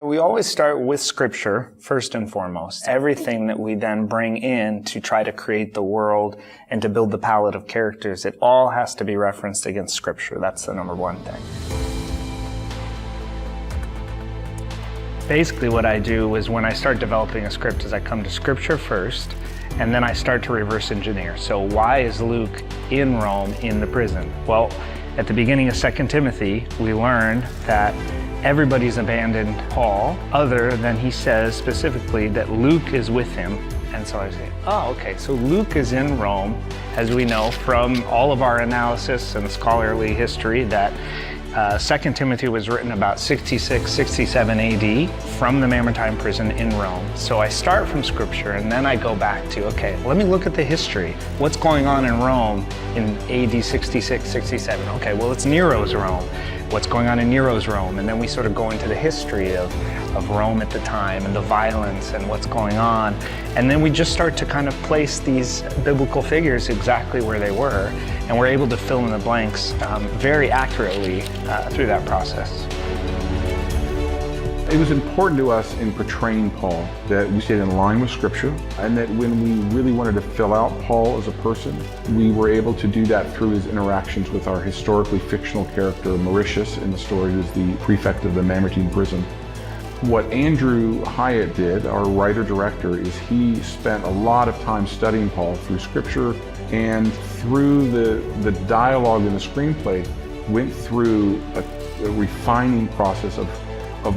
We always start with Scripture, first and foremost. Everything that we then bring in to try to create the world and to build the palette of characters, it all has to be referenced against Scripture. That's the number one thing. Basically what I do is when I start developing a script is I come to Scripture first, and then I start to reverse engineer. So why is Luke in Rome in the prison? Well, at the beginning of 2 Timothy, we learned that everybody's abandoned Paul, other than he says specifically that Luke is with him. And so I say, oh, okay, so Luke is in Rome, as we know from all of our analysis and scholarly history that 2 Timothy was written about 66, 67 AD from the Mamertine prison in Rome. So I start from Scripture and then I go back to, okay, let me look at the history. What's going on in Rome in AD 66, 67? Okay, well, it's Nero's Rome. What's going on in Nero's Rome? And then we sort of go into the history of Rome at the time and the violence and what's going on. And then we just start to kind of place these biblical figures exactly where they were. And we're able to fill in the blanks very accurately through that process. It was important to us in portraying Paul that we stayed in line with Scripture, and that when we really wanted to fill out Paul as a person, we were able to do that through his interactions with our historically fictional character Mauritius in the story, who's the prefect of the Mamertine prison. What Andrew Hyatt did, our writer-director, is he spent a lot of time studying Paul through Scripture, and through the dialogue in the screenplay went through a refining process of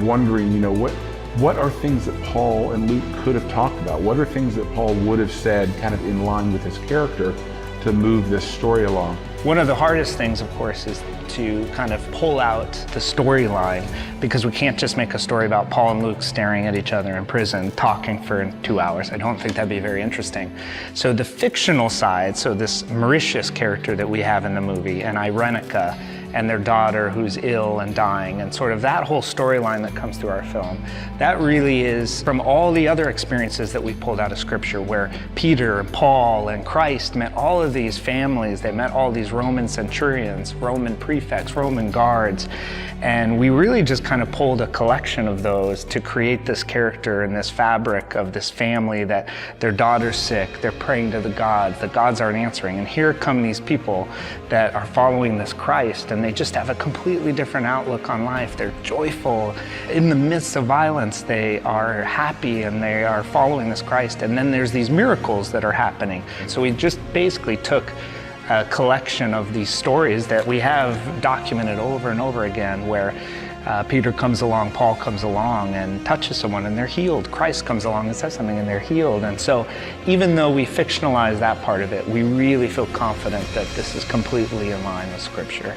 wondering, you know, what are things that Paul and Luke could have talked about? What are things that Paul would have said kind of in line with his character to move this story along? One of the hardest things, of course, is to kind of pull out the storyline, because we can't just make a story about Paul and Luke staring at each other in prison, talking for 2 hours. I don't think that'd be very interesting. So the fictional side, so this Mauritius character that we have in the movie, and Irenica, and their daughter who's ill and dying, and sort of that whole storyline that comes through our film, that really is from all the other experiences that we pulled out of Scripture, where Peter and Paul and Christ met all of these families, they met all these Roman centurions, Roman prefects, Roman guards, and we really just kind of pulled a collection of those to create this character and this fabric of this family that their daughter's sick, they're praying to the gods aren't answering, and here come these people that are following this Christ, and they just have a completely different outlook on life. They're joyful. In the midst of violence, they are happy and they are following this Christ. And then there's these miracles that are happening. So we just basically took a collection of these stories that we have documented over and over again, where Peter comes along, Paul comes along and touches someone and they're healed. Christ comes along and says something and they're healed. And so even though we fictionalize that part of it, we really feel confident that this is completely in line with Scripture.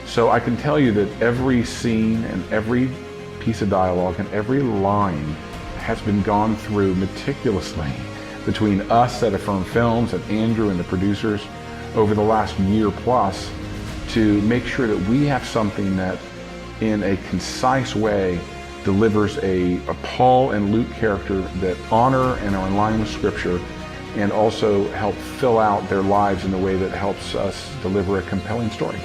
So I can tell you that every scene and every piece of dialogue and every line has been gone through meticulously between us at Affirm Films and Andrew and the producers over the last year plus to make sure that we have something that in a concise way delivers a Paul and Luke character that honor and are in line with Scripture, and also help fill out their lives in a way that helps us deliver a compelling story.